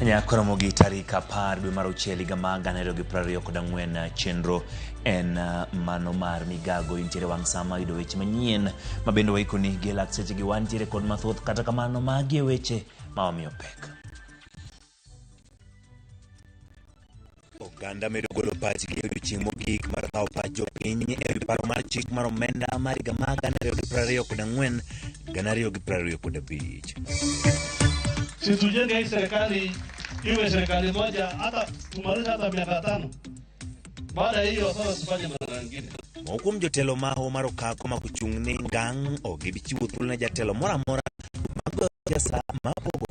Nyakoromogi tarik 10 dwe mar auchiel higa mag 2024 chenro en mano mar migago intiere wang' sama yudo weche manyien mabende waikoni gi lak seche gi wantiere kod mathoth kata kamano magi weche ma wamiyo pek. Oganda medo golo pachgi e odiochieng' mogik mar kawo pach jopiny e wi paro mar chik mar omenda mar higa mag 2024 2025. Si tujenge hii serikali iwe serikali moja, hata tumaliza hata miaka 5. Baada ya hiyo sasa tufanye mambo mengine. Mokum jotelo maho mar okako ma kuchung'ne gang' ogibichiwo thuolo ne jatelo moro amora mag siasa ma pogo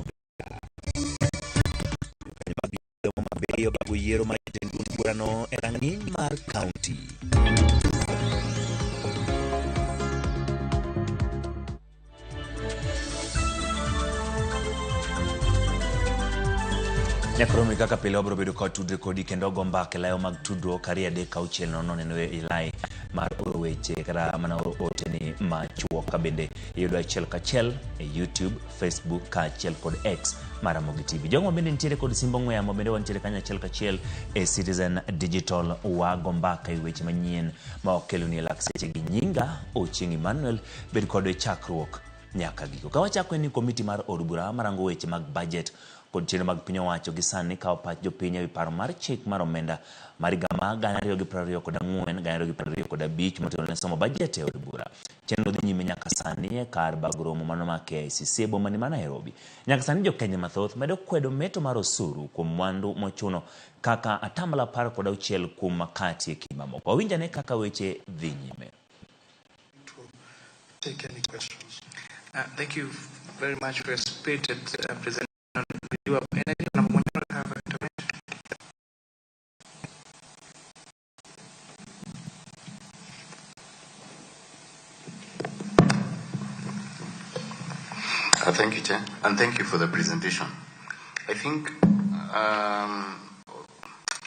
mabeyo bago yiero mar jatend duond burano e rang'iny mar kaunti. Nyakoromi kaka pile wabro bedo kod tudre kodi kendo go mbaka layo mag tudruok ari 3-6 nono neno e ilai mar oro weche kata mana oro ote ni machuo ka bende yudo achiel kachiel e YouTube, Facebook kaachiel kod X mar Ramogi TV. Jogo bende nitiere kod simbo ng'we yamo bende wantiere kanyo achiel kachiel e Citizen Digital wago mbaka e weche manyien ma okelo ni lak seche gi nyinga Ochieng' Emmanuel bed kod chakruok nyaka giko. Ka wachako ni komiti mar od bura marango weche mag budget kod chenro mag piny owacho gi sani kawo pach jopiny e wi paro mar chik mar omenda mar higa mag 2024-2025 motelo ne somo budget e od bura. Chenro dhi nyime nyaka sani e kar bag romo mano ma KICC e boma ni ma Nairobi. Nyaka sani jokenya mathoth medo kwedo meto mar osuru kuom mwandu mochuno kaka 16% kuom makati e kima moko. Wawinjane kaka weche dhi nyime. Take any questions. Thank you very much for your spirited presentation. Thank you, Chair, and thank you for the presentation. I think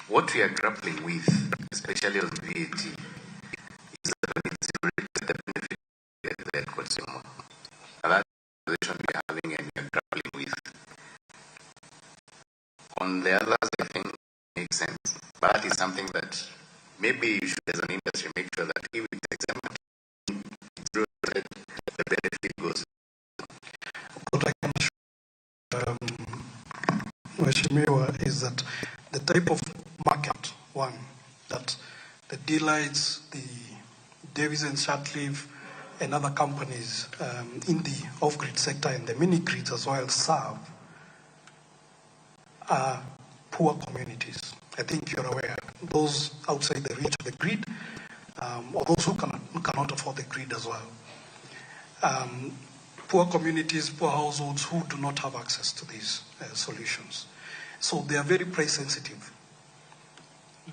what we are grappling with, especially on VAT, is that it's the benefit of the consumer. And that's the position we are having and we are grappling with. On the others, I think it makes sense. But that is something that maybe you should, as an industry, make sure that if it's exempt, it's rotated, the benefit goes. What I can Mheshimiwa, is that the type of market, one, that the delights, the Davies and Shatcliffe and other companies in the off-grid sector and the mini-grids as well serve are poor communities. I think you're aware. Those outside the reach of the grid, or those who cannot afford the grid as well. Poor communities, poor households who do not have access to these solutions. So they are very price sensitive.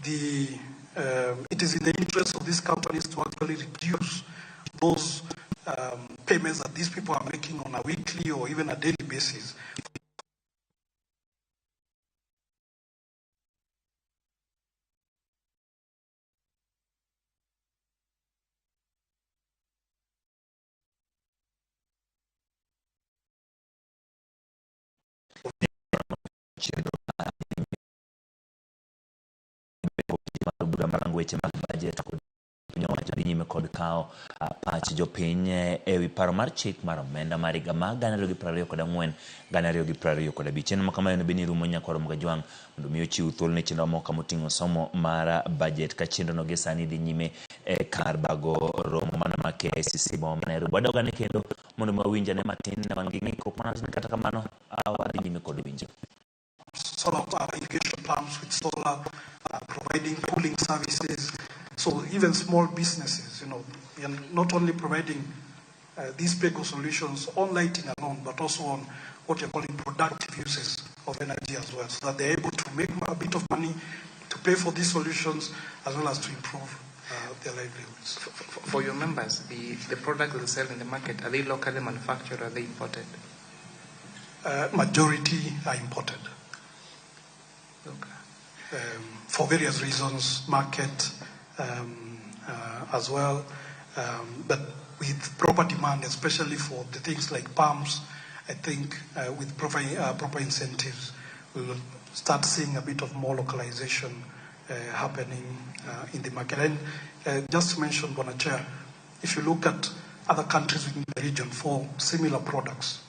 It is in the interest of these companies to actually reduce those payments that these people are making on a weekly or even a daily basis. Weche mag budget kod piny owacho dhi nyime kod kawo pach jopiny e wi paro mar chik mar omenda mar higa mag 2024-2025. Chenro ma kamayo bende rumo Nyakoromo Gajwang' mondo mi ochiw thuolo ne chenro moko moting'o somo mar budget ka chenro no gi sani dhi nyime e kar bago romo mana ma KICC boma ma Nairobi. Wadogane kendo mondo mi wawinjane matin ne wan gi ng'ikruok mana kata kamano wadhi nyime kod winjo. Solar irrigation pumps with solar, providing cooling services. So even small businesses, we are not only providing these PEGO solutions on lighting alone, but also on what you're calling productive uses of energy as well, so that they're able to make a bit of money to pay for these solutions as well as to improve their livelihoods. For your members, the products they sell in the market, are they locally manufactured or are they imported? Majority are imported. Okay. For various reasons, market as well, but with proper demand, especially for the things like palms, I think with proper incentives, we will start seeing a bit of more localization happening in the market. And just to mention, Bwana Chair, if you look at other countries within the region for similar products,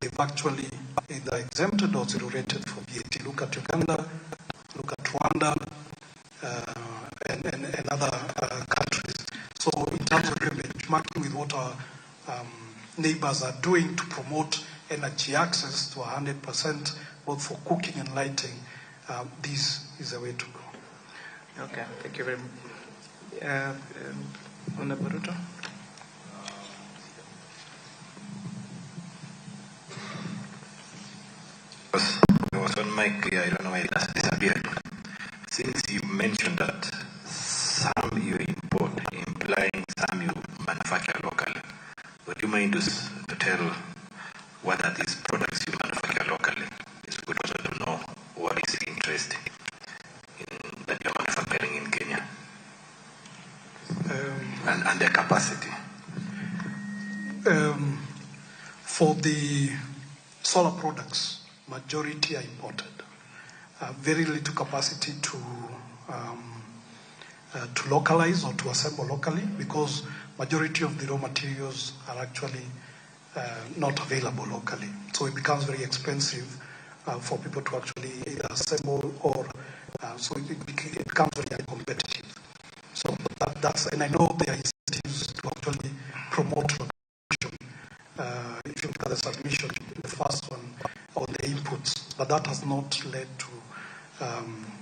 they've actually either exempted or zero rated for VAT. Look at Uganda, look at Rwanda, and other countries. So in terms of benchmarking with what our neighbors are doing to promote energy access to 100%, both for cooking and lighting, this is the way to go. Okay, thank you very much. Honorable Ruto. It was on mic here, I don't know why it has disappeared. Since you mentioned that some you import, implying some you manufacture locally, would you mind to tell what are these products you manufacture locally? It's good also to know what is the interest in that you're manufacturing in Kenya and the capacity. For the solar products, majority are imported. Very little capacity to localize or to assemble locally, because majority of the raw materials are actually not available locally. So it becomes very expensive for people to actually either assemble or so it becomes very uncompetitive. So that's, and I know there are incentives to actually promote production. If you look at the submission, the first one on the inputs, but that has not led to.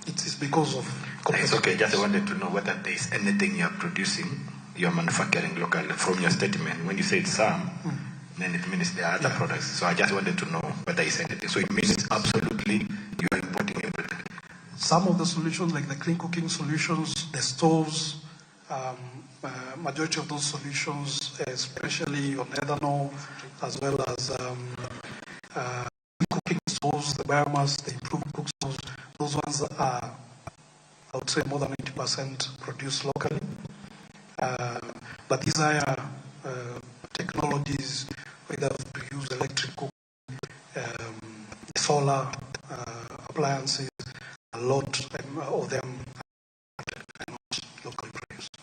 It is because of. It's okay. Just wanted to know whether there is anything you are producing, you are manufacturing locally. From your statement, when you said some, then it means there are other products. So I just wanted to know whether there is anything. So it means absolutely you are importing everything. Some of the solutions, like the clean cooking solutions, the stoves, majority of those solutions, especially on ethanol, as well as cooking stoves, the biomass, the improved cook stoves, those ones are, I would say, more than 80% produced locally. But these are technologies, whether to use electric cooking, solar appliances, a lot of them are not locally produced.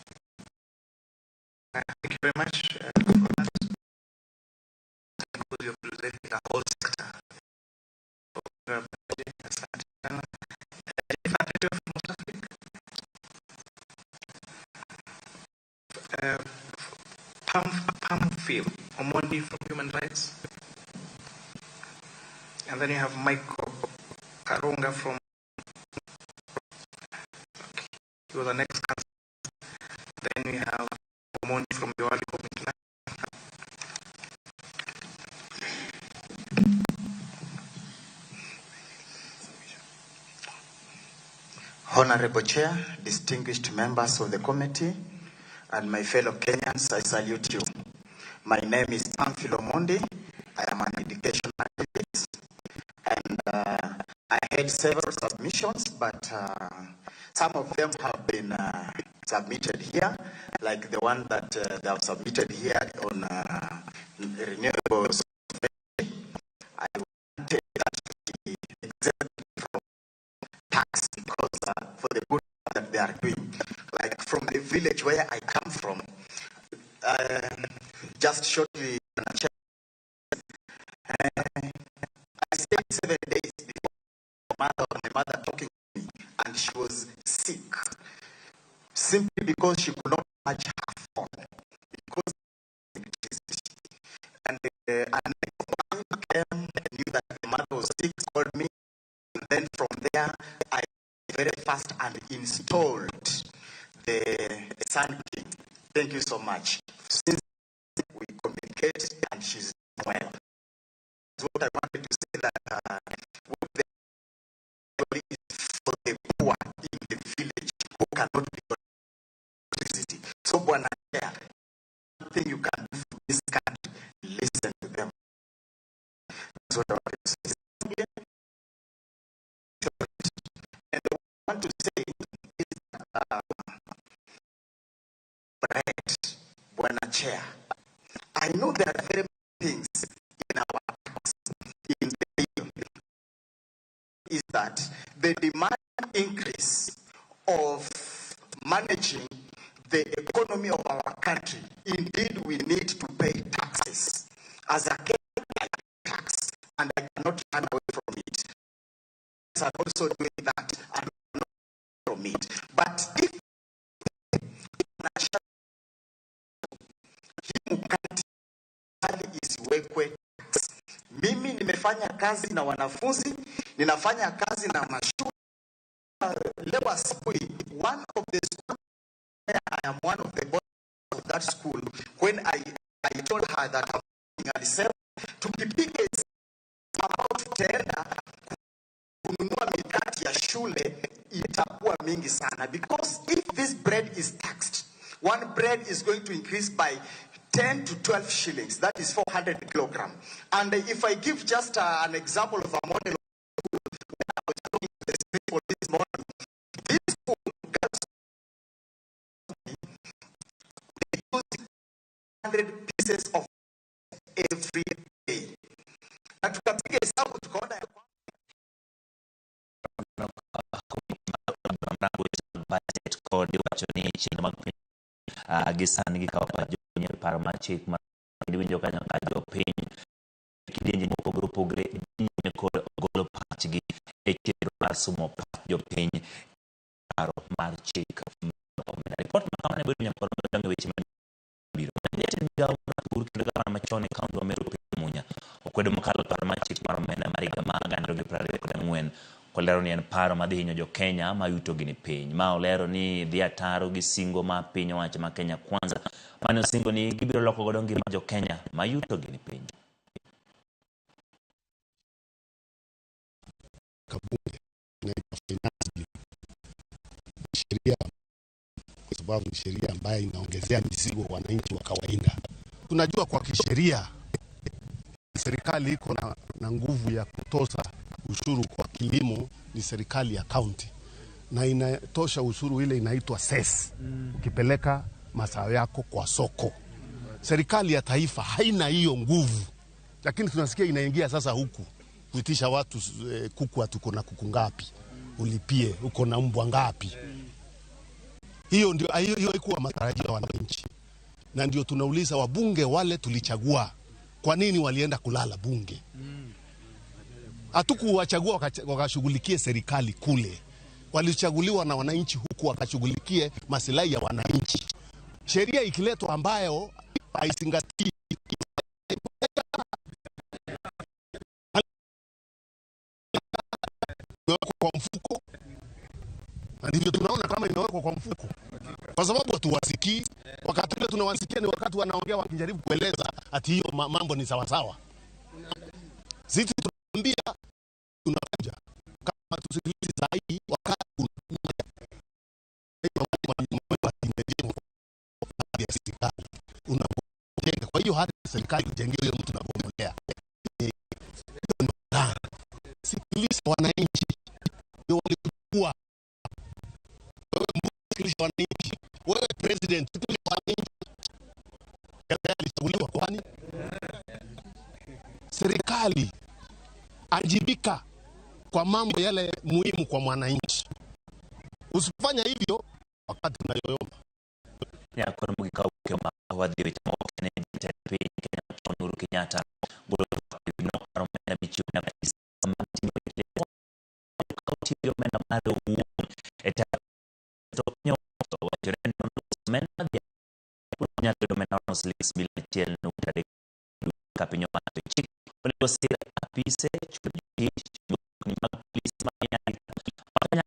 Thank you very much. You're presenting a whole sector. Pam Phil, Omondi from Human Rights. And then you have Michael Karunga from. Okay. You're the next council. Then we have Omondi from the Wali Committee. Honorable Chair, distinguished members of the committee, and my fellow Kenyans, I salute you. My name is Pamphilo Omondi. I am an education activist, and I had several submissions, but some of them have been submitted here, like the one that they have submitted here on renewables. I wanted that to be exempt from tax because for the good that they are doing. Like from the village where I come from, just shortly, I stayed 7 days before my mother talking to me, and she was sick, simply because she could not charge her phone because of electricity. And one came and knew that the mother was sick, called me, and then from there I very fast and installed the Sun King. Thank you so much. Since we communicate and she's well. That's what I wanted to say, that what the is for the poor in the village who cannot be electricity. So, Bwana Chair, nothing you can do for this country, listen to them. That's what I want to say. And what I want to say is Brett, Bwana Chair, I know there are very many things in our in the bill is that the demand increase of managing the economy of our country. Indeed, we need to pay taxes. As a Kenyan, I pay tax, and I cannot run away from it. I'm also doing that, and I'm not from it. But if isiwekwe, mimi nimefanya kazi na wanafunzi, ninafanya kazi na mashule. Leo asubuhi, one of the schools, I am one of the boys of that school. When I told her that I'm alisema tukipige about tena kununua mikate ya shule itakuwa mingi sana, because if this bread is taxed, one bread is going to increase by 10 to 12 shillings. That is 400 kilograms. And if I give just an example of a model when I was talking to the people this morning, this school they use 100 pieces of every day. Na tukapiga hesabu tukaona ya budget code wacho ni chenro mag piny gisani gikawo pajonye paro mar chik mar winjo kanyo ka jopiny kidienje mopogore opogore nyime kod golo pachgi e chenro mar somo pach jopiny paro mar chik omenda. Ripot ma kamane bedo nyakoro donge weche mabiro jatend migawo mar pur kendo gavana machon e kaunti wa Meru Peter Munya okwedo mokalo paro mar chik mar omenda mar higa mar 2024 kolero ni en paro madhi hinyo jo Kenya ma yuto gi ni piny. Ma olero ni dhi ataro gi singo ma piny owacho ma Kenya Kwanza mane osingo ni gibiro loko godo ngima jo Kenya ma yuto gi ni piny. Kabunge na finance sheria, kwa sababu ni sheria ambayo inaongezea mizigo wananchi wa kawaida. Tunajua kwa kisheria serikali iko na nguvu ya kutoza ushuru kwa kilimo, ni serikali ya county, na inatosha ushuru ile inaitwa cess ukipeleka mazao yako kwa soko. Serikali ya taifa haina hiyo nguvu, lakini tunasikia inaingia sasa huku kuitisha watu kuku, tuko na kuku ngapi ulipie, uko na mbwa ngapi. Hiyo ndio hiyo ikuwa matarajio ya wananchi, na ndio tunauliza wabunge wale tulichagua kwa nini walienda kulala bunge. Hatukuwachagua wakashughulikie serikali kule, walichaguliwa na wananchi huku wakashughulikie maslahi ya wananchi. Sheria ikiletwa ambayo haizingatii kwa mfuko, ndivyo tunaona kama imewekwa kwa mfuko, kwa sababu hatuwasikii. Wakati ule tunawasikia ni wakati wanaongea wakijaribu kueleza ati hiyo mambo ni sawa sawa. Sisi tunaambia tunakuja kama tusikilize zaidi wakati unajenga. Kwa hiyo hata serikali ijenge hiyo mtu anabomolea. Sikiliza wananchi, ndio walikuwa wewe sikiliza wananchi, wewe president sikiliza wananchi. Alichaguliwa kwani? Serikali ajibika kwa mambo yale muhimu kwa mwananchi. Usifanya hivyo wakati unayoyoma. Ya kwa mugika ukema wadhiwe chama wakene jitape Kenya Uhuru Kenyatta gulo no aromena bichu na kaisa mantini kwa kaunti yo mena maro eta tonyo wajoreni no mena dia punya do mena no slis bil tel no tade kapinyo ate chik ko sir apise chuji ni maglis manya makanya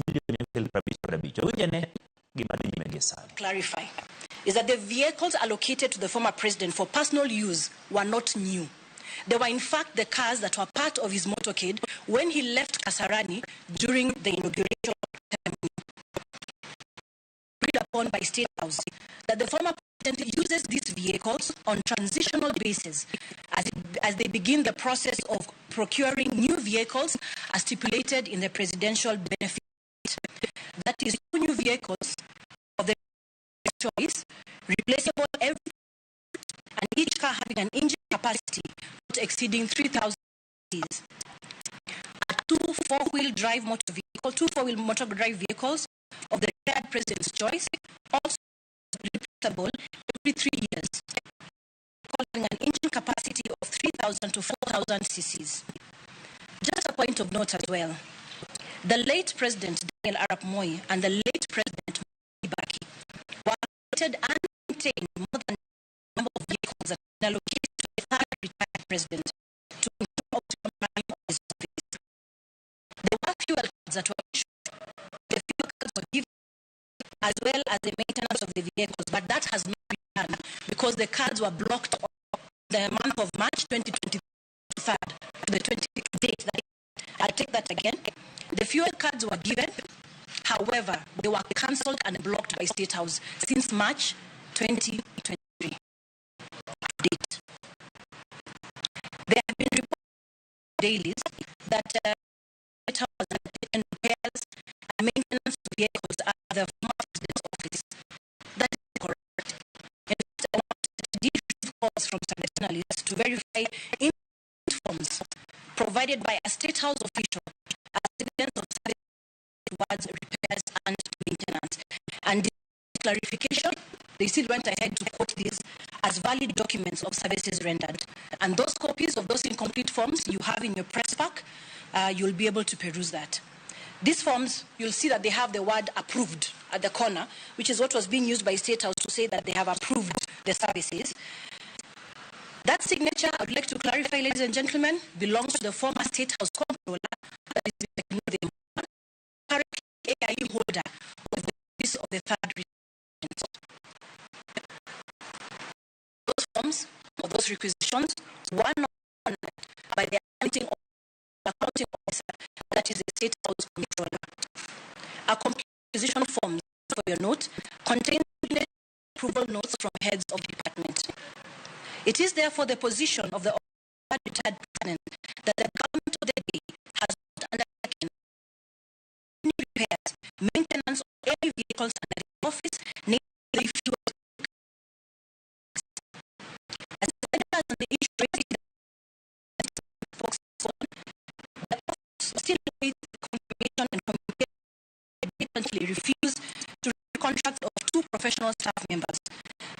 milioni bicho ujene. Clarify is that the vehicles allocated to the former president for personal use were not new. They were in fact the cars that were part of his motorcade when he left Kasarani during the inauguration of the upon by State House that the former president uses these vehicles on transitional basis as they begin the process of procuring new vehicles as stipulated in the presidential benefit. That is, 2 new vehicles of the choice, replaceable every, and each car having an engine capacity not exceeding 3,000 cc's. 2 4-wheel drive motor vehicles, 2 4-wheel motor drive vehicles of the retired president's choice, also replaceable every 3 years, causing an engine capacity of 3,000 to 4,000 cc's. Just a point of note as well, the late President Daniel Arap Moi and the late President Kibaki were allocated and maintained more than the number of vehicles that were allocated to the third retired president to ensure optimum running of his office. There were fuel cards that were issued, the fuel cards were given, as well as the maintenance of the vehicles, but that has not been done because the cards were blocked on the month of March 2023 to the 26th date. I'll take that again. The fuel cards were given, however, they were cancelled and blocked by State House since March 2023 date. There have been reports dailies that State House has undertaken repairs and maintenance of vehicles at the former president's office. That is correct. In fact, I wanted to receive calls from some journalists to verify forms provided by a State House official as evidence of service towards repairs and maintenance. And this clarification, they still went ahead to quote these as valid documents of services rendered. And those copies of those incomplete forms you have in your press pack, you'll be able to peruse that. These forms, you'll see that they have the word approved at the corner, which is what was being used by State House to say that they have approved the services. That signature, I would like to clarify, ladies and gentlemen, belongs to the former State House Comptroller, that is the currently AIE holder of the office of the third president. Those forms or those requisitions were not honored by the accounting officer, that is the State House Comptroller. Our requisition forms, for your note, contain approval notes from heads of department. It is therefore the position of the retired president that the government of the day has not undertaken any repairs, maintenance of any vehicles under the office, namely fuel. As well as the issue raised the office still awaits the confirmation and communication refused to renew contracts of 2 professional staff members,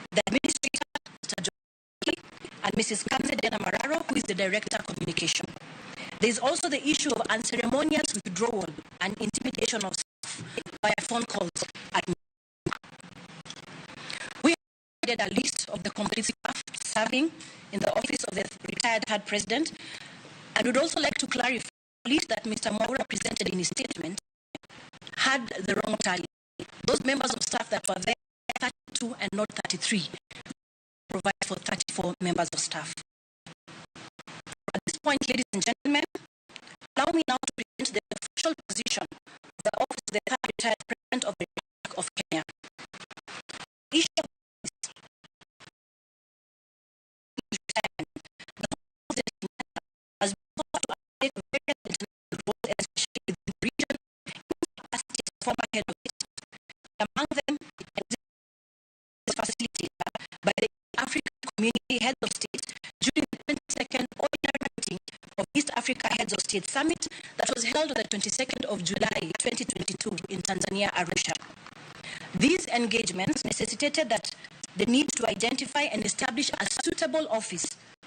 the administrator, Mr. John and Mrs. Kanze Dena Mararo, who is the Director of Communication. There is also the issue of unceremonious withdrawal and intimidation of staff via phone calls at meetings. We have provided a list of the complete staff serving in the office of the retired third president, and would also like to clarify the list that Mr. Mwaura presented in his statement had the wrong tally. Those members of staff that were there, 32 and not 33, provide for 34 members of staff. At this point, ladies and gentlemen, allow me now to present the official position of the office of the third retired president of the Republic of Kenya. The issue of has been thought to update various international roles, especially within the region, in capacity as former head of it. Among them, is facilitated by the African Community Heads of State during the 22nd Ordinary Meeting of East Africa Heads of State Summit that was held on the 22nd of July 2022 in Tanzania, Arusha. These engagements necessitated that the need to identify and establish a suitable office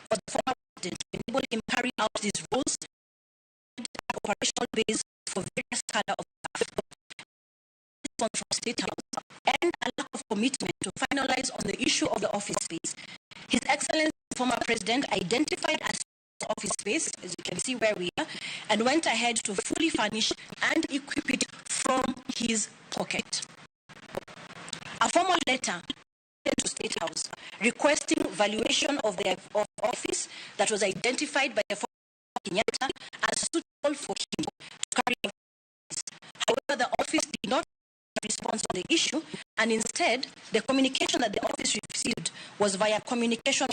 for the former president to enable him carry out these roles on an operational basis for various cadre of staff. From State House and a lack of commitment to finalize on the issue of the office space. His Excellency, the former president, identified as office space, as you can see where we are, and went ahead to fully furnish and equip it from his pocket. A formal letter to State House requesting valuation of the office that was identified by the former Kenyatta as suitable for him to carry out. However, the office did not a response on the issue, and instead, the communication that the office received was via communication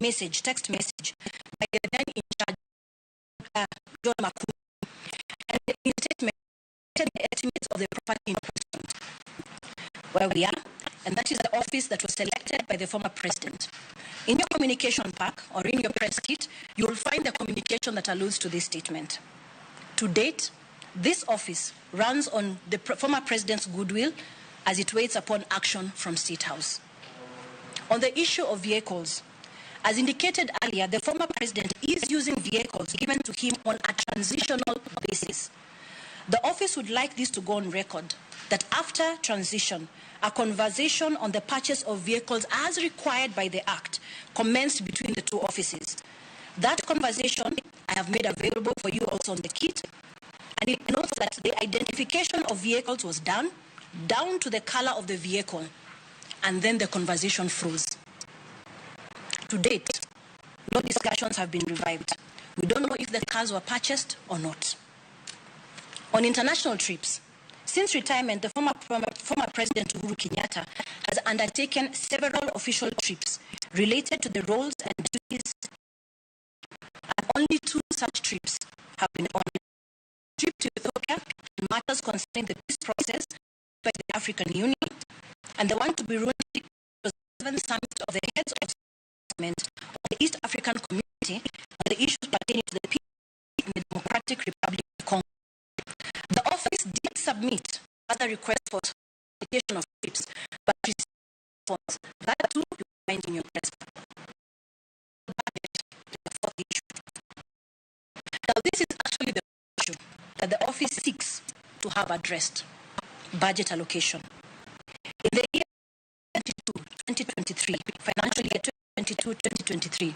message, text message, by the then in charge, John Makuni, and the statement the estimates of the property in question. Where we are, and that is the office that was selected by the former president. In your communication pack or in your press kit, you will find the communication that alludes to this statement. To date, this office runs on the former president's goodwill as it waits upon action from State House. On the issue of vehicles, as indicated earlier, the former president is using vehicles given to him on a transitional basis. The office would like this to go on record that after transition, a conversation on the purchase of vehicles as required by the Act commenced between the two offices. That conversation I have made available for you also on the kit, and it notes that the identification of vehicles was done down to the color of the vehicle, and then the conversation froze. To date, no discussions have been revived. We don't know if the cars were purchased or not. On international trips, since retirement, the former President Uhuru Kenyatta has undertaken several official trips related to the roles and duties, and only 2 such trips have been honored. A trip to Ethiopia on matters concerning the peace process by the African Union, and the one to Burundi was the 7th summit of the heads of government of the East African Community on the issues pertaining to the peace in the Democratic Republic of Congo. The office did submit other requests for certification of trips, but received response. That too you find in your press. Now, this is actually the issue that the office seeks to have addressed: budget allocation. In the year 2023, financial year 2022-2023,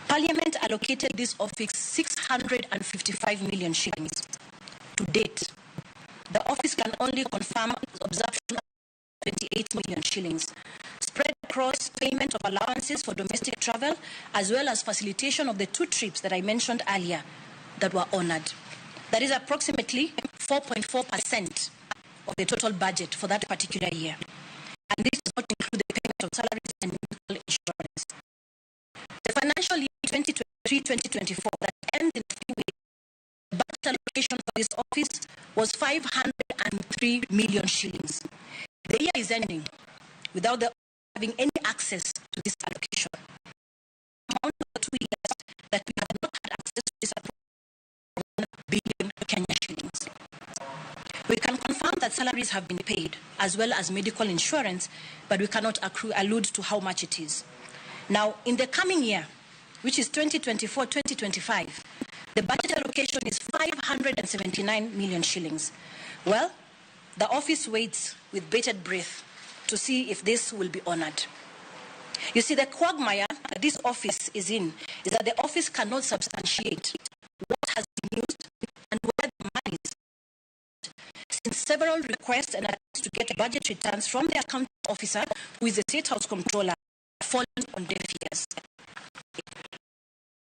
Parliament allocated this office 655 million shillings. To date, the office can only confirm absorption of 28 million shillings, spread across payment of allowances for domestic travel, as well as facilitation of the 2 trips that I mentioned earlier that were honored. That is approximately 4.4% of the total budget for that particular year. And this does not include the payment of salaries and medical insurance. The financial year 2023-2024 that ends in a few weeks, the budget allocation for this office was 503 million shillings. The year is ending without the having any access to this allocation. Amount of 2 years that we have not had access to this appropriation of 1 billion Kenya shillings. We can confirm that salaries have been paid, as well as medical insurance, but we cannot allude to how much it is. Now, in the coming year, which is 2024-2025, the budget allocation is 579 million shillings. Well, the office waits with bated breath to see if this will be honored. You see, the quagmire that this office is in is that the office cannot substantiate what has been used and where the money is. Since several requests and attempts to get budget returns from the accounting officer, who is the State House Comptroller, have fallen on deaf ears.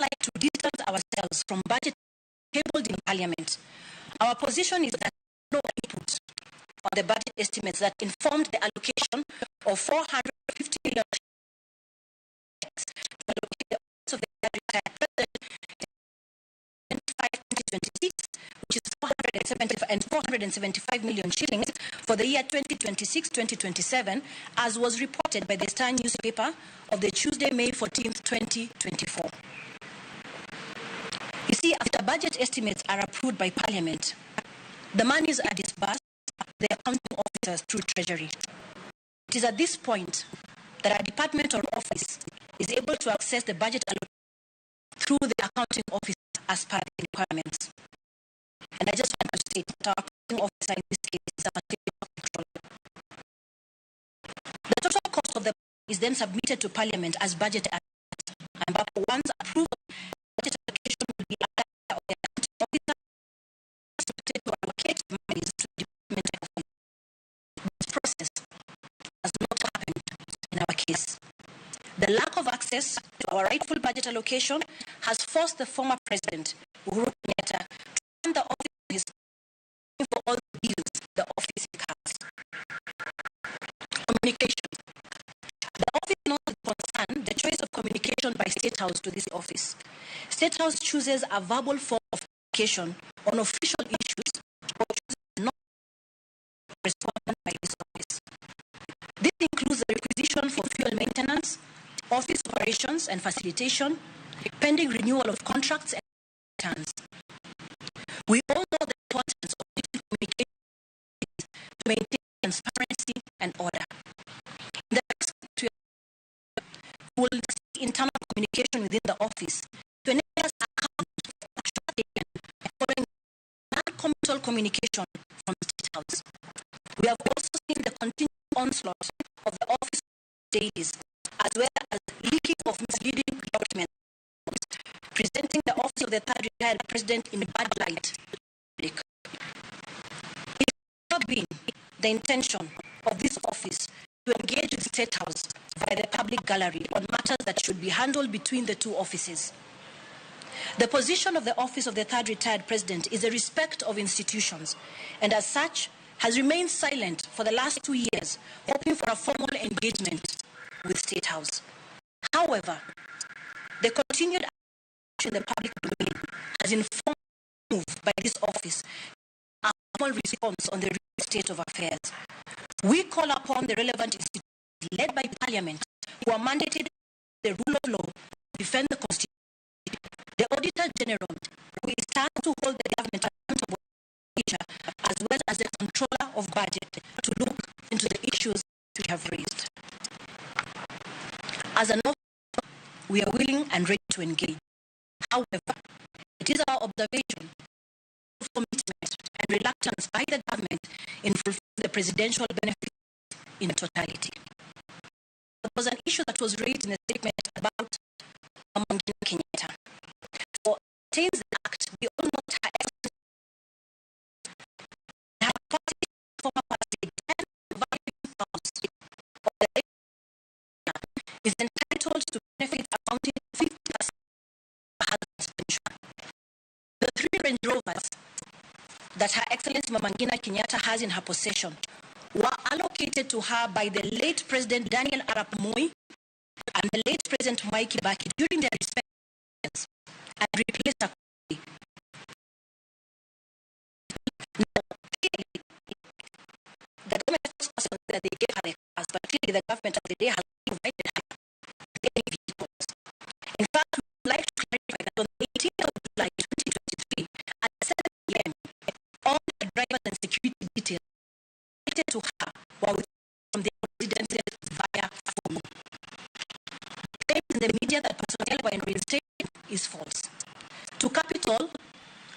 Like to distance ourselves from budget tabled in Parliament. Our position is that no input on the budget estimates that informed the allocation of 450 million to allocate the office of the retired president in 2025-2026, which is 475 million shillings for the year 2026-2027, as was reported by the Star newspaper of the Tuesday, May 14th, 2024. You see, after budget estimates are approved by Parliament, the monies are disbursed to the accounting officers through Treasury. It is at this point that our department or office is able to access the budget through the accounting officer as per the requirements. And I just want to state that our accounting officer in this case is our controller. The total cost of the is then submitted to Parliament as budget, and once approved, budget allocation will be added of the accounting officer to allocate monies to the department of. This process has not happened in our case. The lack of access to our rightful budget allocation has forced the former president, Uhuru Kenyatta, to run the office for all the bills the office incurs. and the choice of communication by State House to this office. State House chooses a verbal form of communication on official issues or chooses not to respond by this office. This includes the requisition for fuel maintenance, office operations and facilitation, pending renewal of contracts and returns. We all know the importance of digital communication to maintain transparency and order. In the next we will see internal communication within the office to enable us account for action taken following non-committal communication from State House. We have also seen the continued onslaught of the office dailies, as well as leaking of misleading documents, presenting the office of the third retired president in bad light. It has not been the intention of this office to engage with State House via the public gallery on matters that should be handled between the two offices. The position of the office of the third retired president is the respect of institutions, and as such, has remained silent for the last 2 years, hoping for a formal engagement with State House. However, the continued action in the public domain has informed the move by this office a formal response on the real state of affairs. We call upon the relevant institutions led by Parliament, who are mandated the rule of law to defend the Constitution, the Auditor General, who is tasked to hold the government accountable, as well as the Controller of Budget, to look into the issues we have raised. As an office, we are willing and ready to engage. However, it is our observation, commitment and reluctance by the government in fulfilling the presidential benefits in totality. There was an issue that was raised in the statement about Mangina Kenyatta. For pertains the act, we all know that her party former president is entitled to benefits amounting to 50% of her husband's pension. The 3 Range Rovers that Her Excellency Mangina Kenyatta has in her possession were allocated to her by the late President Daniel Arap Moi and the late President Mwai Kibaki during their respective years, and replaced her. Now, clearly, the government spokesperson said that they gave her the cars, but clearly the government of the day has provided her any vehicles. In fact, we would like to clarify that on the 18th of July 2023, at 7 p.m., all the drivers and security details related to her were withdrawn from their residences via phone. Claims in the media that personnel were in reinstatement is false. To Capital,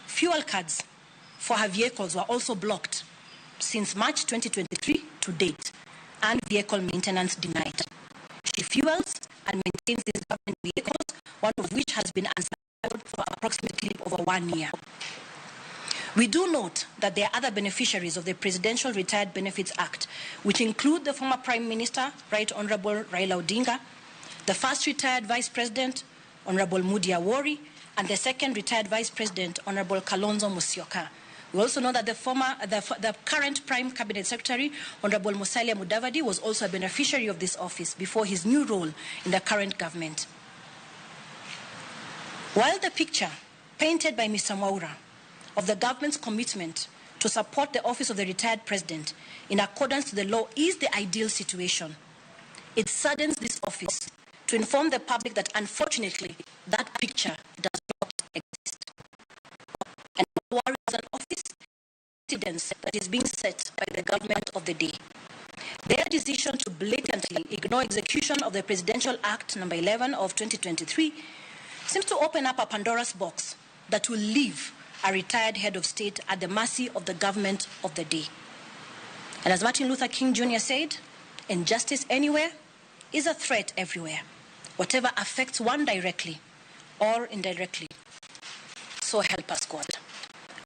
fuel cards for her vehicles were also blocked since March 2023 to date, and vehicle maintenance denied. She fuels and maintains these government vehicles, one of which has been unsanctioned for approximately over 1 year. We do note that there are other beneficiaries of the Presidential Retired Benefits Act, which include the former Prime Minister, Right Honorable Raila Odinga, the first retired Vice President, Honorable Mudi Awori, and the second retired Vice President, Honorable Kalonzo Musyoka. We also know that the current Prime Cabinet Secretary, Honorable Musalia Mudavadi, was also a beneficiary of this office before his new role in the current government. While the picture painted by Mr. Mwaura of the government's commitment to support the office of the retired president in accordance to the law is the ideal situation, it saddens this office to inform the public that unfortunately that picture does not exist. And Mwaura is an office precedence that is being set by the government of the day. Their decision to blatantly ignore execution of the Presidential Act No. 11 of 2023 seems to open up a Pandora's box that will leave a retired head of state at the mercy of the government of the day. And as Martin Luther King Jr. said, injustice anywhere is a threat everywhere, whatever affects one directly or indirectly. So help us God.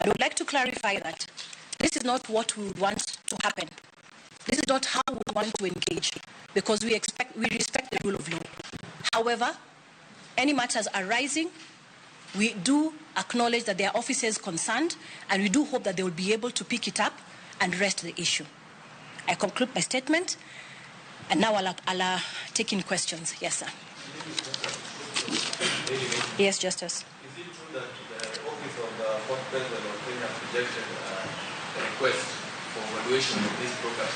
I would like to clarify that this is not what we would want to happen. This is not how we want to engage, because we respect the rule of law. However, any matters arising, we do acknowledge that there are officers concerned, and we do hope that they will be able to pick it up and rest the issue. I conclude my statement, and now I'll take in questions. Yes, sir. Yes, Justice. Is it true that the Office of the Fourth President of Kenya rejected the request for evaluation of this program?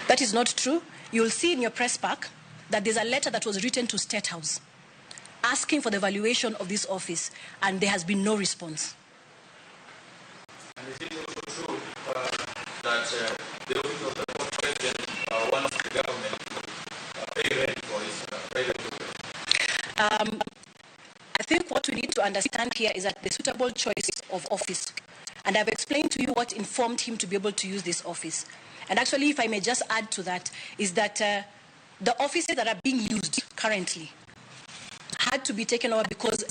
That is not true. You'll see in your press pack that there's a letter that was written to State House asking for the evaluation of this office, and there has been no response. And is it also true that the Office of the Fourth President wants the government to pay rent for its private property? I think what we need to understand here is that the suitable choice of office, and I've explained to you what informed him to be able to use this office. And actually, if I may just add to that, is that the offices that are being used currently had to be taken over because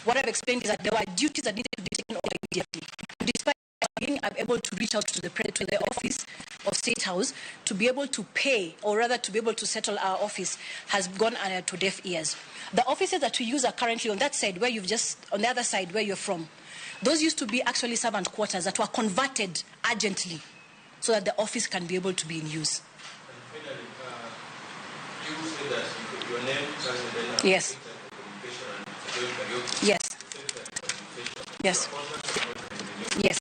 what I've explained is that there were duties that needed to be taken over immediately. Despite being able to reach out to the office of State House to be able to pay, or rather to be able to settle our office, has gone to deaf ears. The offices that we use are currently on that side where on the other side where you're from. Those used to be actually servant quarters that were converted urgently so that the office can be able to be in use. And finally, you said that your name, yes. Yes. Yes. Yes.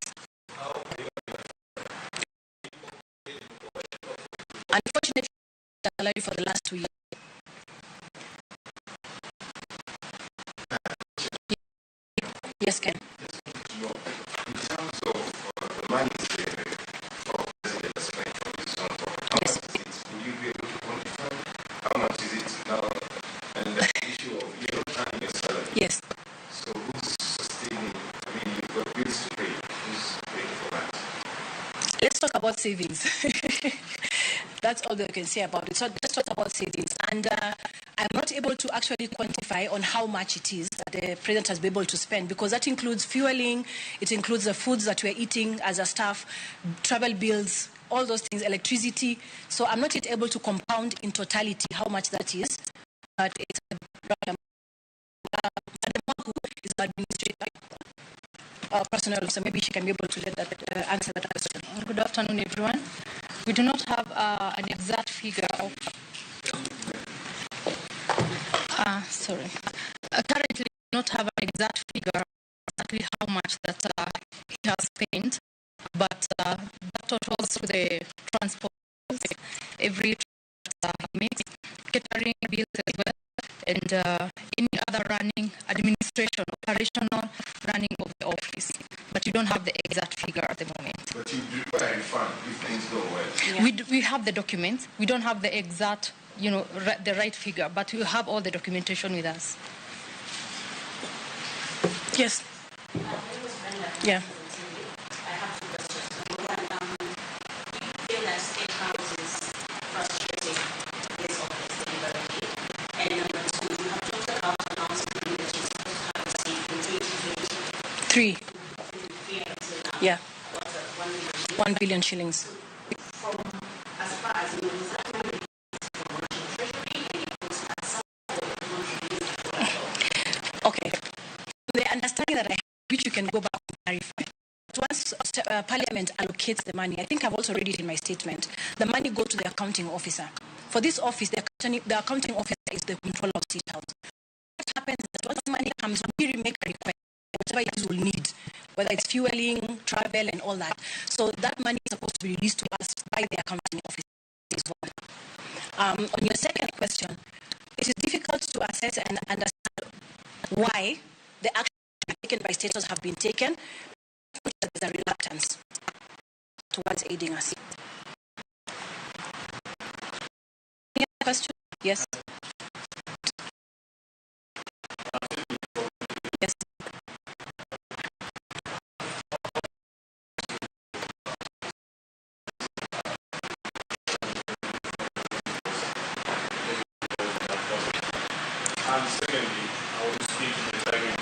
Unfortunately, salary for the last 2 years. Yes, Ken. In terms of the money for President as well from this how much is it? Will you be able to quantify? How much is it now? And the issue of you're not earning a salary. Yes. So who's sustaining? I mean, you've got bills to pay. Who's paying for that? Let's talk about savings. That's all that I can say about it. So let's talk about savings. And I'm not able to actually quantify on how much it is that the president has been able to spend, because that includes fueling, it includes the foods that we're eating as a staff, travel bills, all those things, electricity. So I'm not yet able to compound in totality how much that is. But it's Madam who is the administrator personnel, so maybe she can be able to let that answer that question. Good afternoon, everyone. We do not have an exact figure of. Currently, we do not have an exact figure exactly how much that he has spent, but that totals to the transport, every mix, catering bills as well, and any other running, administration, operational running of the office. But you don't have the exact figure at the moment. But you require a refund if things go well. Yeah. We have the documents. We don't have the exact, the right figure, but we have all the documentation with us. Yes. Yeah. I have 2 questions. Feel that State House is frustrating this office deliberately. And number 2, you have talked about announcing that you're supposed to have a seat in 2023. 3. Yeah. 1 billion shillings. From as far as you know, is that money from National Treasury and it was at some point Okay. The understanding that I have, which you can go back and clarify. Once Parliament allocates the money, I think I've also read it in my statement, the money goes to the accounting officer. For this office, the accounting officer is the controller of State House. What happens is that once the money comes, we make a request, whatever it is we'll need, whether it's fueling, travel, and all that. So that money is supposed to be released to us by the accounting officer as well. On your second question, it is difficult to assess and understand why the actions taken by states have been taken. There's a reluctance towards aiding us. Any other question? Yes. Yes. And secondly, I want to speak to the timing.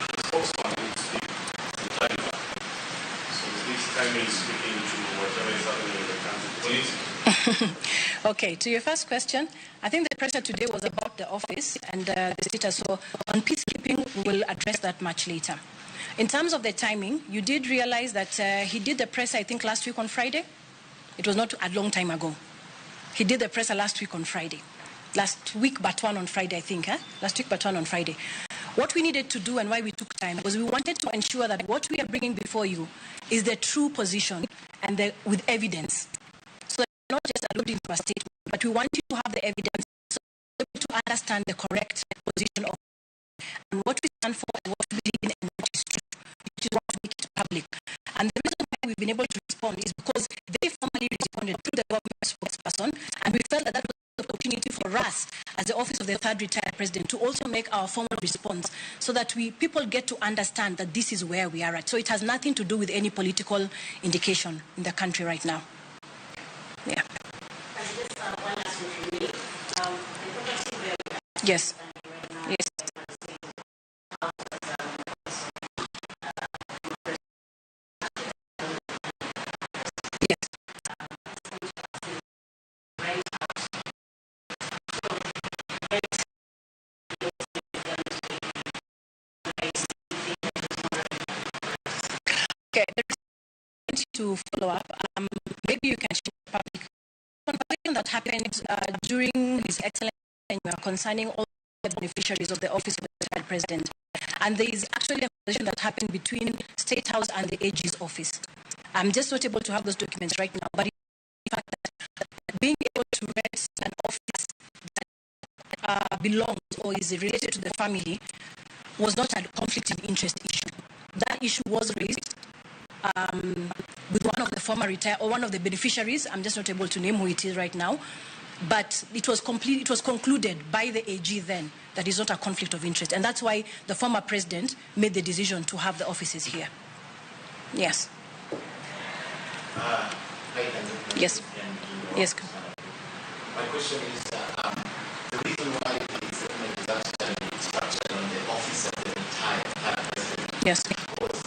The spokesman will speak to the Taliban. So this timing is speaking to whatever is happening in the country politically. Okay, to your first question, I think the pressure today was about the office and the status. So on peacekeeping, we will address that much later. In terms of the timing, you did realize that he did the presser, I think, last week on Friday. It was not a long time ago. He did the presser last week on Friday. Last week, but one on Friday, I think. Last week, but one on Friday. What we needed to do and why we took time was we wanted to ensure that what we are bringing before you is the true position and with evidence. So that we're not just alluding to a statement, but we want you to have the evidence so to understand the correct position of and what we stand for and what we believe in and what is true, which is what we make it public. And the reason why we've been able to respond is because they formally responded through the government spokesperson, and we felt that that was the opportunity for us as the office of the third retired president to also make our formal response so that people get to understand that this is where we are at. So it has nothing to do with any political indication in the country right now. Yeah. One last one from me. Yes. Yes. Okay, there's to follow up. Maybe you can share public conversation that happened during His Excellency concerning all the beneficiaries of the office of the retired president. And there is actually a conversation that happened between State House and the AG's office. I'm just not able to have those documents right now, but in fact that being able to rent an office that belongs or is related to the family was not a conflict of interest issue. That issue was raised with one of the former retired or one of the beneficiaries. I'm just not able to name who it is right now, but it was concluded by the AG then that is not a conflict of interest, and that's why the former president made the decision to have the offices here. Yes. Yes. Yes. My question is, the reason why the settlement is actually structured on the office of the retired president. Yes. Was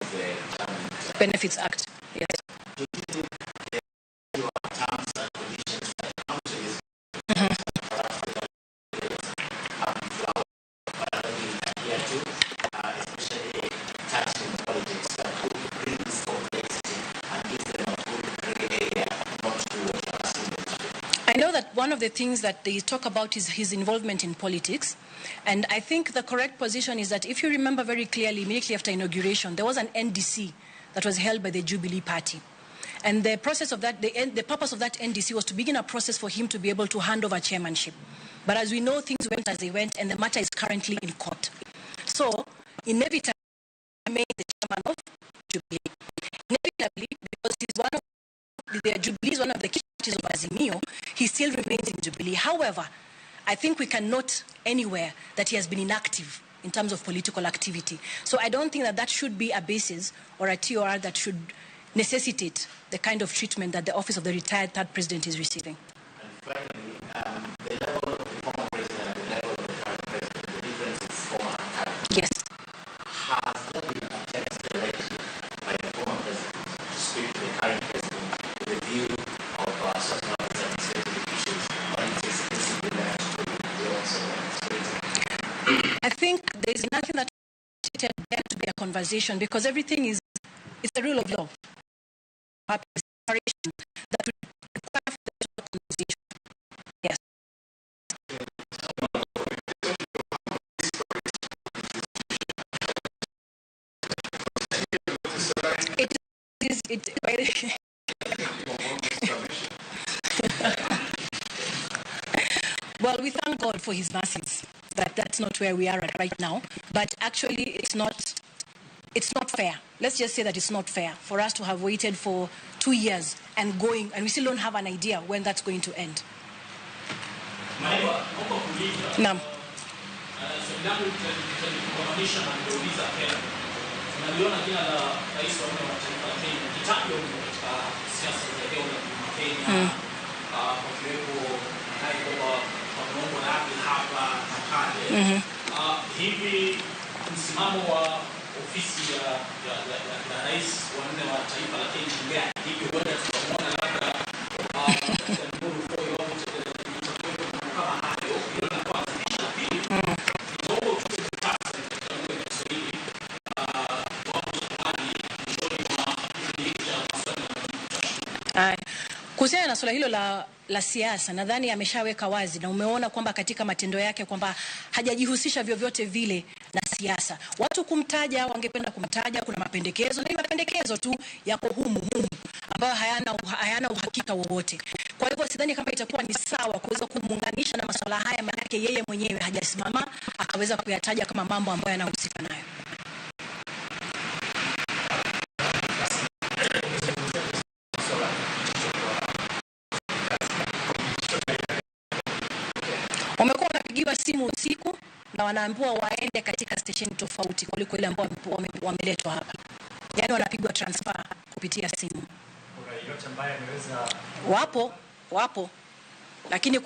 the Benefits Act. Yes. Do you think there are terms and conditions that come to this? Especially touching politics that would bring this complexity and give them a good gray area not to what I know that one of the things that they talk about is his involvement in politics. And I think the correct position is that if you remember very clearly, immediately after inauguration, there was an NDC that was held by the Jubilee Party. And the process of that, the purpose of that NDC was to begin a process for him to be able to hand over chairmanship. But as we know, things went as they went, and the matter is currently in court. So, inevitably, he remains the chairman of Jubilee. Inevitably, because he's one of the Jubilee is one of the key parties of Azimio, he still remains in Jubilee. However, I think we can note anywhere that he has been inactive in terms of political activity. So I don't think that that should be a basis or a TOR that should necessitate the kind of treatment that the office of the retired third president is receiving. And finally, the level of the former president and the level of the current president, the difference is former and current. Yes. Has there been attempts directly by the former president to speak to the current president with a view of certain administrative issues, or it is basically left to the also administrative? I think there is nothing that is there to be a conversation because everything is, it's the rule of law. That would require for the conversation. Yes. Well, we thank God for his mercies. That's not where we are at right now. But actually, it's not fair. Let's just say that it's not fair for us to have waited for 2 years and we still don't have an idea when that's going to end. Naam. Hivi msimamo wa ofisi ya rais wa nne wa taifa la Kenya ni gani? Hivi huenda tukamwona labda kama hayo, hilo la kwanza. Pili, kidogo Kuhusiana na swala hilo la siasa, nadhani ameshaweka wazi na umeona kwamba katika matendo yake kwamba hajajihusisha vyovyote vile na siasa. Watu kumtaja, wangependa kumtaja, kuna mapendekezo na mapendekezo tu yako humu ambayo hayana uhakika wowote. Kwa hivyo sidhani kama itakuwa ni sawa kuweza kumuunganisha na masuala haya, maana yake yeye mwenyewe hajasimama akaweza kuyataja kama mambo ambayo yanahusika nayo. Wamekuwa wanapigiwa simu usiku na wanaambiwa waende katika station tofauti kuliko ile ambayo wameletwa hapa. Yaani wanapigwa transfer kupitia simu. Kuna yote ambaye ameweza Wapo. Lakini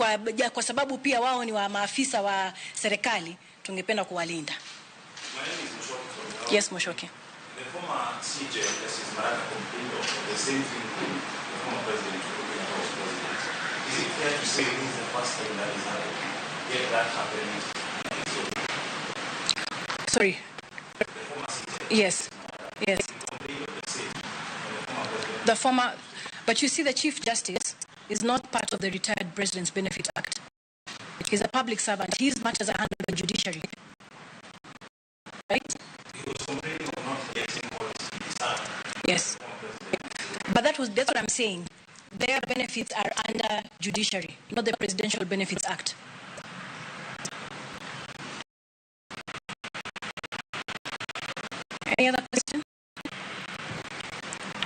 kwa sababu pia wao ni wa maafisa wa serikali, tungependa kuwalinda. Yes, Moshoki. The former CJ, Justice Maraga, complained of the same thing the former president was president. Is it fair to say this is the first time that is happening? Yet that happened. Sorry. The former CJ. Yes. Complained of the same. The former, but you see, the Chief Justice is not part of the Retired President's Benefit Act. He's a public servant. He's much as a hand of the judiciary. Right? He was complaining of not getting what he deserved. Yes. But that's what I'm saying. Their benefits are under judiciary, not the Presidential Benefits Act. Any other question?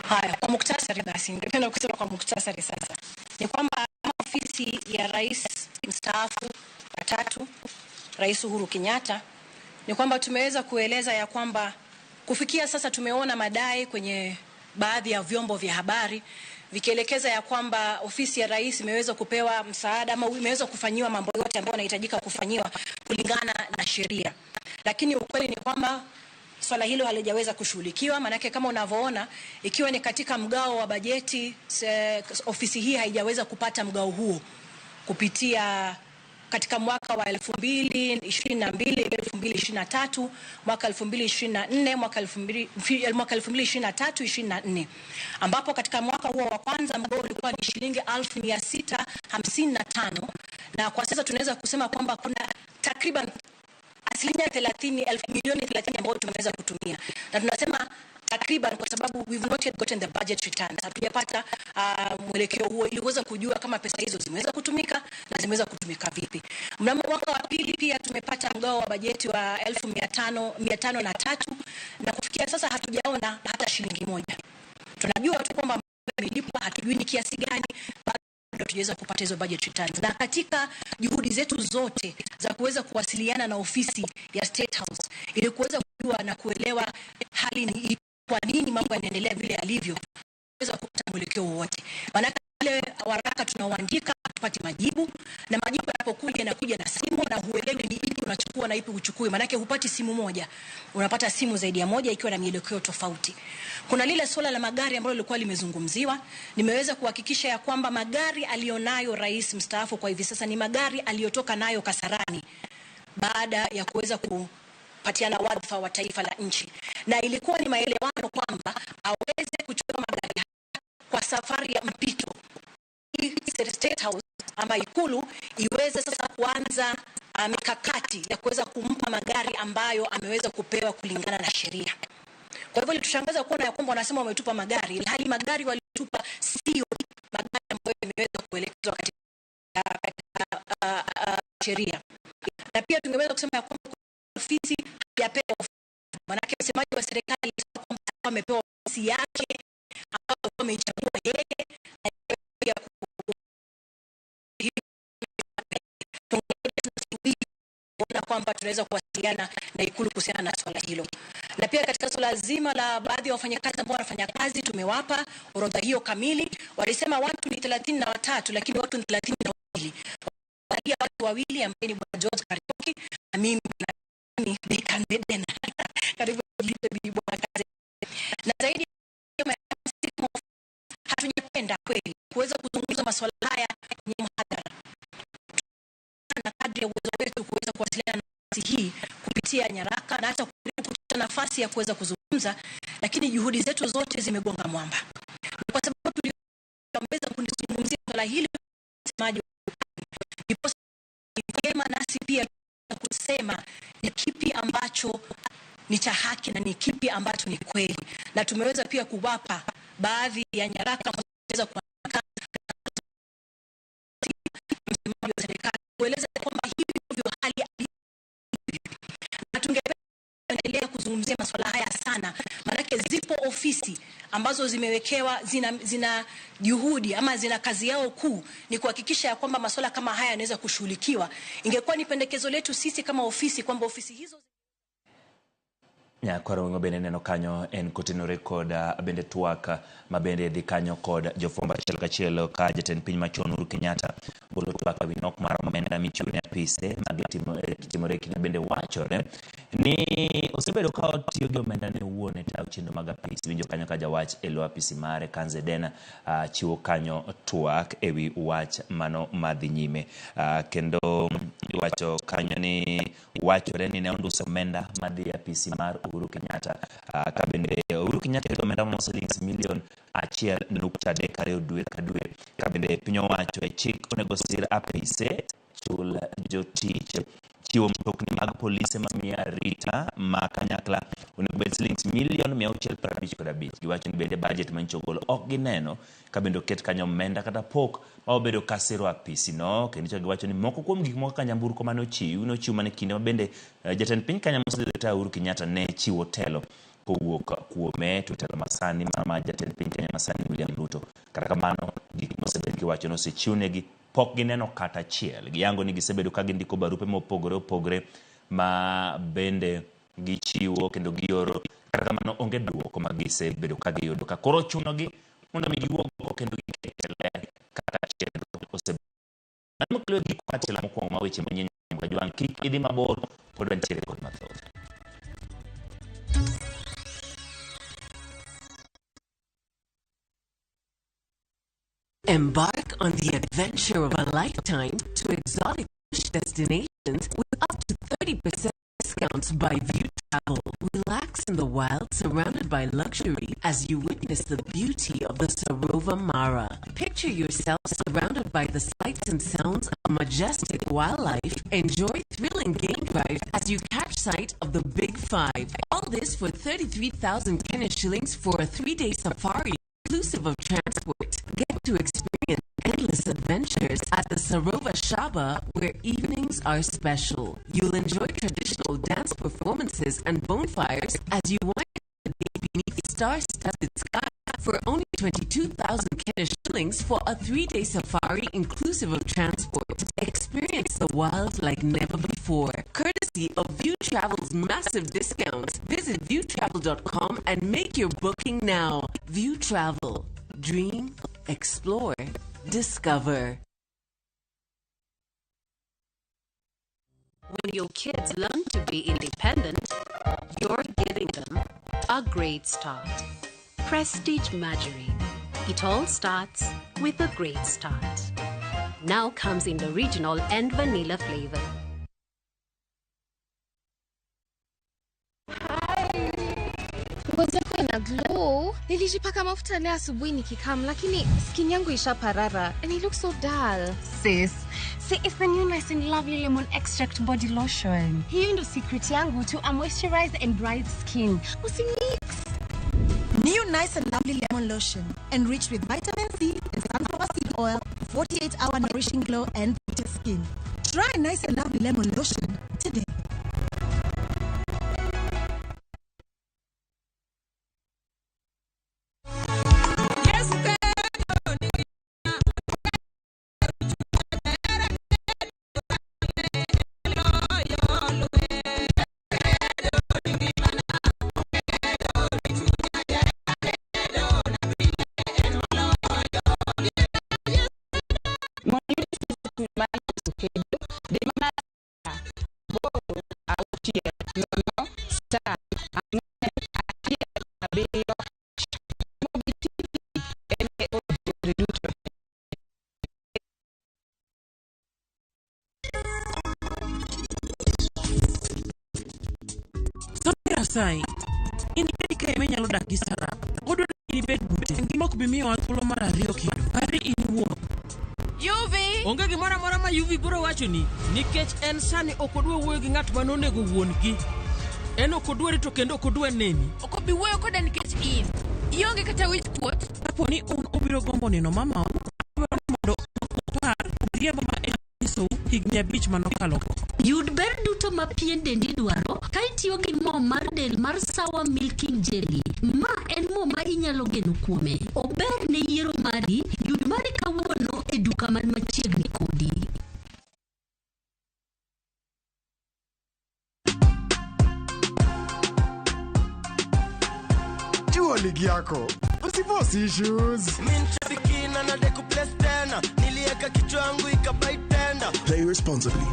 Haya, kwa muktasari basi, ningependa kusema kwa muktasari sasa. Ni kwamba ofisi ya Rais mstaafu wa 3, Rais Uhuru Kenyatta, ni kwamba tumeweza kueleza ya kwamba kufikia sasa tumeona madai kwenye baadhi ya vyombo vya habari vikielekeza ya kwamba ofisi ya rais imeweza kupewa msaada ama imeweza kufanyiwa mambo yote ambayo yanahitajika kufanyiwa kulingana na sheria. Lakini ukweli ni kwamba swala hilo halijaweza kushughulikiwa, manake kama unavyoona ikiwa ni katika mgao wa bajeti, ofisi hii haijaweza kupata mgao huo kupitia katika mwaka wa 2022, 2023, mwaka 2024, mwaka 2023-24, ambapo katika mwaka huo wa kwanza mgao ulikuwa ni shilingi 1655, na kwa sasa tunaweza kusema kwamba kuna takriban asilimia 30, milioni 30 ambayo tumeweza kutumia. Na tunasema takriban kwa sababu we've not yet gotten the budget returns. Hatujapata mwelekeo huo ili uweze kujua kama pesa hizo zimeweza kutumika na zimeweza kutumika vipi. Mnamo mwaka wa pili pia tumepata mgao wa bajeti wa 1503 na kufikia sasa hatujaona hata shilingi moja. Tunajua tu kwamba imelipwa, hatujui ni kiasi gani, ndio tujaweza kupata hizo budget returns. Na katika juhudi zetu zote za kuweza kuwasiliana na ofisi ya State House ili kuweza kujua na kuelewa hali ni kwa nini mambo yanaendelea vile yalivyo, kuweza kupata mwelekeo wote. Maana ile waraka tunaoandika tupate majibu, na majibu yanapokuja yanakuja na simu na huelewi ni ipi unachukua na ipi uchukue. Maana hupati simu moja, unapata simu zaidi ya moja ikiwa na mielekeo tofauti. Kuna lile swala la magari ambalo lilikuwa limezungumziwa. Nimeweza kuhakikisha ya kwamba magari alionayo rais mstaafu kwa hivi sasa ni magari aliyotoka nayo Kasarani baada ya kuweza kupatiana wadhifa wa taifa la nchi, na ilikuwa ni maelewano kwamba aweze kuchukua magari kwa safari ya mpito. State House ama Ikulu iweze sasa kuanza mikakati ya kuweza kumpa magari ambayo ameweza kupewa kulingana na sheria. Kwa hivyo ilitushangaza kuona ya kwamba wanasema wametupa magari, hali magari walitupa sio magari ambayo yameweza kuelekezwa katika sheria. Na pia tungeweza kusema ya kwamba ofisi hajapewa, manake msemaji wa serikali amepewa ofisi yake ambayo ameichagua yeye, na pia kuona kwamba tunaweza kuwasiliana na Ikulu kuhusiana na swala hilo. Na pia katika swala zima la baadhi ya wafanyakazi ambao wanafanya kazi, tumewapa orodha hiyo kamili. Walisema watu ni 33 lakini watu ni 32. Walia watu wawili ambao ni Bwana George Kariuki na mimi ni Dekan Deden. Karibu Bwana kazi. Na zaidi hatujapenda kweli kuweza kuzungumza masuala haya kwenye mhadhara. Na kadri ya uwezo wetu kuweza kuwasiliana na nafasi hii kupitia nyaraka na hata kupata nafasi ya kuweza kuzungumza, lakini juhudi zetu zote zimegonga mwamba. Kwa sababu wameweza kunizungumzia swala hili msemaji vyema nasi pia kusema ni kipi ambacho ni cha haki na ni kipi ambacho ni kweli, na tumeweza pia kuwapa baadhi ya nyaraka ambazo kueleza msemaji wa serikali kueleza kwamba hivi ndivyo hali na tungeendelea kuzungumzia masuala haya sana, maanake zipo ofisi ambazo zimewekewa zina juhudi ama zina kazi yao kuu ni kuhakikisha ya kwamba masuala kama haya yanaweza kushughulikiwa. Ingekuwa ni pendekezo letu sisi kama ofisi kwamba ofisi hizo Nyakoro wingo bende neno kanyo en kotenore koda bende tuaka mabende dhi kanyo koda jofomba achiel kachiel ka jatend piny machon Uhuru Kenyatta bolo tuaka winok mar omenda michiwo ne apise magitimore kinde bende wachore ni osebedo ka otiyo gi omenda ne wuon e tayo chenro mag apis. Winjo kanyo ka jawach e lo apisi mare Kanzedena chiwo kanyo tuak ewi wach mano madhi nyime, kendo iwacho kanyo ni wachore ni ne onduso omenda madhi apisi mar Uhuru Kenyatta ka bende Uhuru Kenyatta to omenda mo shillings million 1.3 dwe ka dwe, ka bende piny owacho e chik onego sir apise chul jotich chiwo mtokni mag polise mamia rita ma kanyakla onego bed shillings million 655. Giwacho ni bende budget manchogolo ok gineno ka bende oket kanyo omenda kata pok ma obedo kasiro apisi no, kendo giwacho ni moko kuom gik moko kanyamburko mane ochiw mane kinde ma bende jatend piny Kenya Mosdeta Uhuru Kenyatta ne chiwo telo kowuok kuome to telo masani ma jatend piny Kenya masani William Ruto. Kata kamano gik mosebed giwacho no sechiwnegi pok gineno kata achiel. Giyango ni gisebedo ka gindiko barupe mopogore ma bende gichiwo kendo gioro, kata kamano onge duoko ma gisebedo ka giyudo ka koro chunogi mondo mi giwuog kendo gikele kata chenro osebedo. Moklo gik achiel mokwongo ma weche manyien ka jwang kik idhi mabor pod wantiere kod mathoth. Embark on the adventure of a lifetime to exotic destinations with up to 30% discounts by View Travel. Relax in the wild surrounded by luxury as you witness the beauty of the Sarova Mara. Picture yourself surrounded by the sights and sounds of majestic wildlife. Enjoy thrilling game drives as you catch sight of the Big Five. All this for 33,000 Kenya shillings for a 3-day safari inclusive of transport. Get to experience endless adventures at the Sarova Shaba, where evenings are special. You'll enjoy traditional dance performances and bonfires as you wind the day beneath star-studded sky for only 22,000 Kenya shillings for a 3-day safari inclusive of transport. Experience the wild like never before. Courtesy of View Travel's massive discounts. Visit viewtravel.com and make your booking now. View Travel. Dream, explore, discover. When your kids learn to be independent, you're giving them a great start. Prestige Margarine. It all starts with a great start. Now comes in the original and vanilla flavor. Ngozi yako ina glow. Nilijipaka mafuta leo asubuhi nikikam, lakini skin yangu ishaparara and it looks so dull. Sis, see, it's the new Nice and Lovely Lemon Extract Body Lotion. Hiyo ndo secret yangu to a moisturized and bright skin. Usimix. New Nice and Lovely Lemon Lotion, enriched with vitamin C and sunflower seed oil, 48-hour nourishing glow and brighter skin. Try Nice and Lovely Lemon Lotion today. Sai, ini ketika menyalo dak di sana, bodoh ini bed bute, ngimo ok bimiyo thuolo mar ariyo kendo. Pari iwuok. Yuvi! Onge gimoro amora ma Yuvi biro wachoni nikech en sani ok odwa wuoyo gi ng'at ma nonego wuongi. En ok odwa rito kendo ok odwa neni. Ok obi wuoyo koda nikech in. Ionge kata wich kuot. Kapo ni obiro gombo neno mamau, mondo opar riembo ma en iso higni 5 manokalo. Yud ber duto ma pien dendi dwaro ka itiyo gi mo mar del mar Sawa Milking Jelly. Ma en mo ma inyalo geno kuome. Ober ne yiero mari, yud mari kawuono e duka man machiegni kodi. Chuo ligi yako. Usiforce issues. Mimi shabikina na deku place tena. Nilieka kichwa yangu ikabai tenda. Play responsibly.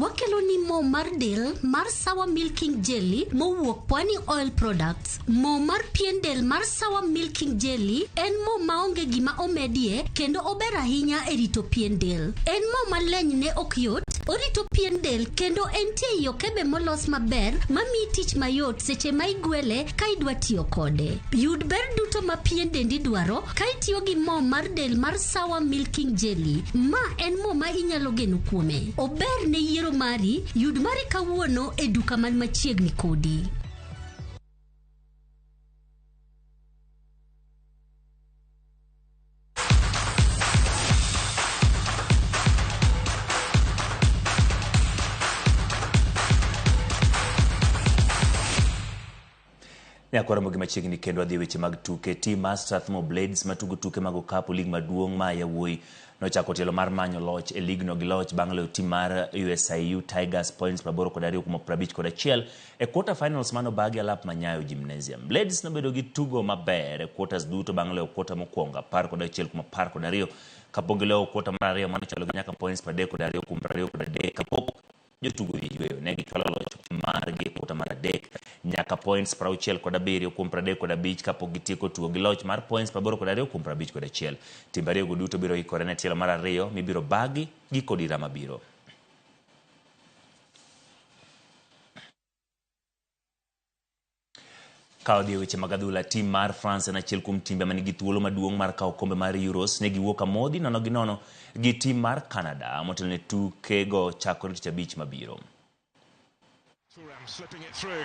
Wakelo ni mo mar del mar Sawa Milking Jelly mowuok Pwani Oil Products. Mo mar pien del mar Sawa Milking Jelly en mo maonge gima omedie kendo ober ahinya e rito pien del. En mo maleny ne ok yot, orito pien del kendo entie yo kebe molos maber mamiyi tich mayot seche ma igwele ka idwa tiyo kode. Yud ber duto ma pien dendi dwaro ka itiyo gi mo mar del mar Sawa Milking Jelly. Ma en mo ma inyalo geno kuome. Ober ne yiero mari, yud mari kawuono e duka man machiegni kodi. Nyakora mogi machiegni kendo adhi weche mag tuke. Team mar Strathmore Blades matugo tuke mag okapu lig maduong' ma yawuoyi nochako telo mar manyo loch e lig no gi loch bang' loyo team mar USIU Tigers points 82 kuom 51 e quarter finals mano bagi alap manyayo Gymnasium. Blades nobedo gi tugo maber e quarters duto bang' loyo quarter mokwongo 11 kuom 12 kapok giloyo quarter mar ariyo mano chalo gi nyaka points 32 kuom 23 kapok jotugo yweyo ne gichwalo loch margi quarter mar adek nyaka points 67 kuom 35 kapok gitieko tugo gi loch mar points 82 kuom 51. Timbe ariyo duto biro ikore ne tielo mar ariyo mibiro bagi gi kodira mabiro. Kao di weche magadhula, team mar France en achiel kuom timbe manigi thuolo maduong' mar kao kombe mar Euros ne giwuok amodhi nono gi nono gi team mar Canada motelo ne tuke go chakore tich abich mabiro.